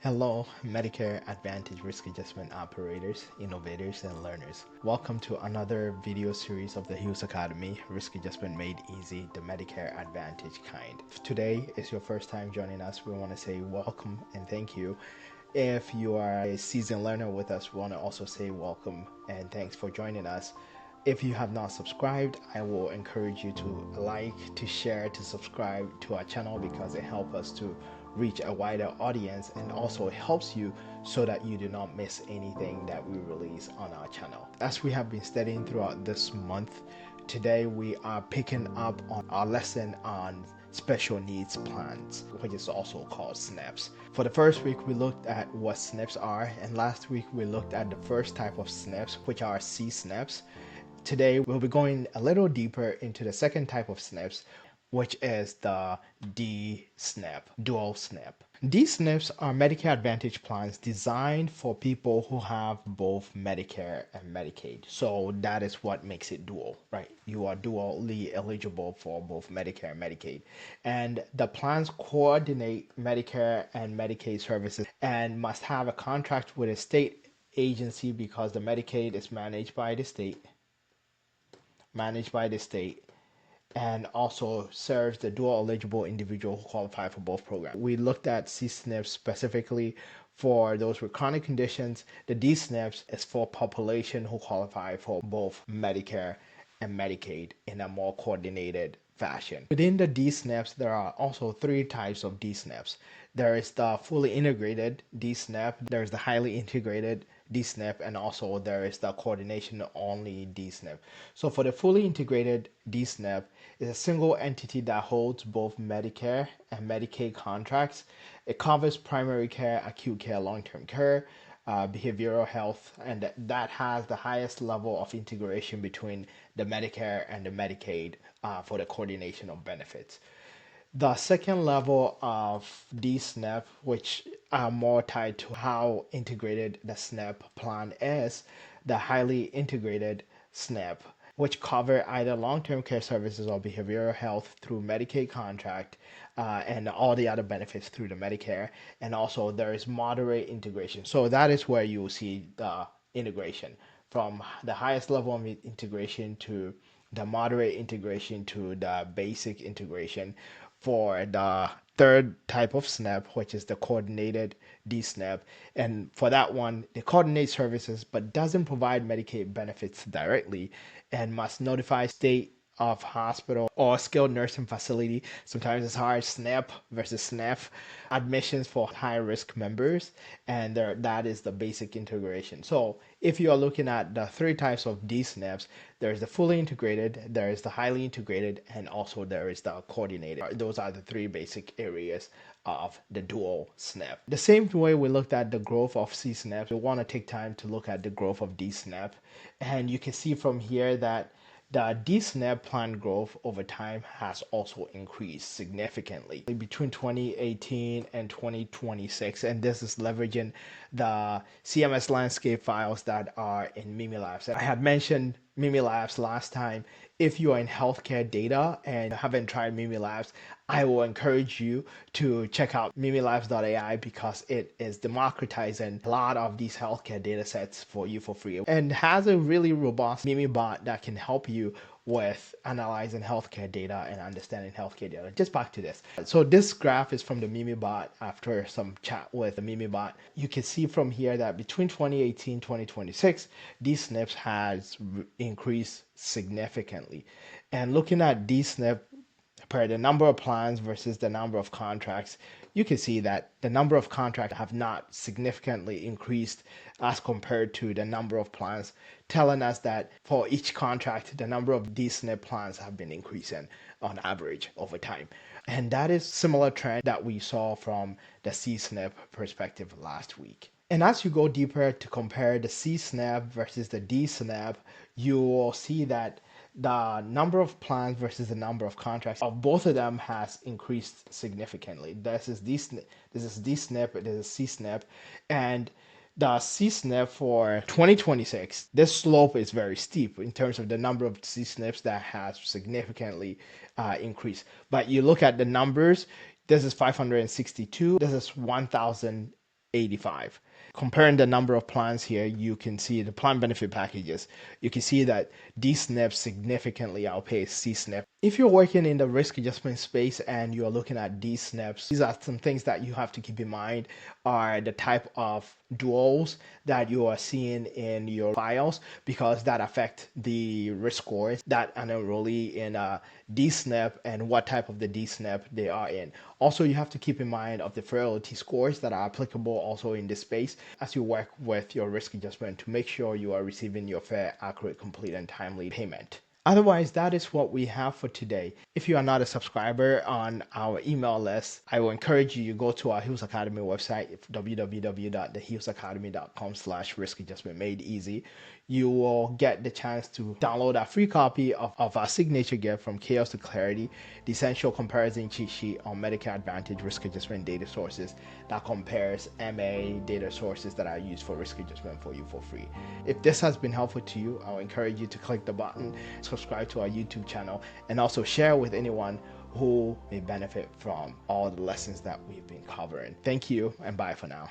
Hello, Medicare Advantage risk adjustment operators, innovators, and learners. Welcome to another video series of the Hughes Academy, Risk Adjustment Made Easy, the Medicare Advantage kind. If today is your first time joining us, we want to say welcome and thank you. If you are a seasoned learner with us, we want to also say welcome and thanks for joining us. If you have not subscribed, I will encourage you to like, to share, to subscribe to our channel because it helps us to reach a wider audience and also helps you so that you do not miss anything that we release on our channel. As we have been studying throughout this month, today we are picking up on our lesson on special needs plans, which is also called SNPs. For the first week, we looked at what SNPs are, and last week we looked at the first type of SNPs, which are C-SNPs. Today, we'll be going a little deeper into the second type of SNPs, which is the D-SNP, dual SNP. D-SNPs are Medicare Advantage plans designed for people who have both Medicare and Medicaid. So that is what makes it dual, right? You are dually eligible for both Medicare and Medicaid. And the plans coordinate Medicare and Medicaid services and must have a contract with a state agency because the Medicaid is managed by the state and also serves the dual eligible individual who qualify for both programs. We looked at C-SNPs specifically for those with chronic conditions. The D-SNPs is for population who qualify for both Medicare and Medicaid in a more coordinated fashion. Within the D-SNPs, there are also three types of D-SNPs. There is the fully integrated D-SNP, there is the highly integrated D-SNP, and also there is the coordination only D-SNP. So for the fully integrated D-SNP, is a single entity that holds both Medicare and Medicaid contracts. It covers primary care, acute care, long-term care, behavioral health, and that has the highest level of integration between the Medicare and the Medicaid for the coordination of benefits. The second level of D-SNP, which are more tied to how integrated the SNP plan is, the highly integrated SNP, which cover either long-term care services or behavioral health through Medicaid contract and all the other benefits through the Medicare. And also there is moderate integration. So that is where you will see the integration from the highest level of integration to the moderate integration to the basic integration. For the third type of SNP, which is the coordinated D-SNP. And for that one, it coordinates services but doesn't provide Medicaid benefits directly and must notify state of hospital or skilled nursing facility. Sometimes it's hard, SNP versus SNF, admissions for high-risk members, and that is the basic integration. So if you are looking at the three types of D-SNPs, there is the fully integrated, there is the highly integrated, and also there is the coordinated. Those are the three basic areas of the dual SNP. The same way we looked at the growth of C-SNPs, we want to take time to look at the growth of D-SNP. And you can see from here that the D-SNP plan growth over time has also increased significantly between 2018 and 2026, and this is leveraging the CMS landscape files that are in MimiLabs. I had mentioned MimiLabs last time. If you are in healthcare data and haven't tried MimiLabs, I will encourage you to check out mimilabs.ai because it is democratizing a lot of these healthcare data sets for you for free and has a really robust MimiBot that can help you with analyzing healthcare data and understanding healthcare data. Just back to this. So this graph is from the MimiBot after some chat with the MimiBot. You can see from here that between 2018 and 2026, these SNPs has increased significantly. And looking at D-SNP per the number of plans versus the number of contracts, you can see that the number of contracts have not significantly increased as compared to the number of plans, telling us that for each contract, the number of D-SNP plans have been increasing on average over time. And that is similar trend that we saw from the C-SNP perspective last week. And as you go deeper to compare the C-SNP versus the D-SNP, you will see that the number of plans versus the number of contracts of both of them has increased significantly. This is D-SNP, this is C-SNP, and the C-SNP for 2026, this slope is very steep in terms of the number of C-SNPs that has significantly increased. But you look at the numbers, this is 562, this is 1,000 85. Comparing the number of plans here, you can see the plan benefit packages. You can see that D-SNPs significantly outpace C-SNP. If you're working in the risk adjustment space and you're looking at D-SNPs, these are some things that you have to keep in mind are the type of duals that you are seeing in your files, because that affect the risk scores that an enrollee in a D-SNP and what type of the D-SNP they are in. Also, you have to keep in mind of the frailty scores that are applicable also in this space as you work with your risk adjustment to make sure you are receiving your fair, accurate, complete, and timely payment. Otherwise, that is what we have for today. If you are not a subscriber on our email list, I will encourage you to go to our Hills Academy website, www.thehillsacademy.com/risk adjustment made easy. You will get the chance to download a free copy of our signature gift From Chaos to Clarity, the essential comparison cheat sheet on Medicare Advantage risk adjustment data sources that compares MA data sources that are used for risk adjustment for you for free. If this has been helpful to you, I'll encourage you to click the button, subscribe to our YouTube channel, and also share with anyone who may benefit from all the lessons that we've been covering. Thank you, and bye for now.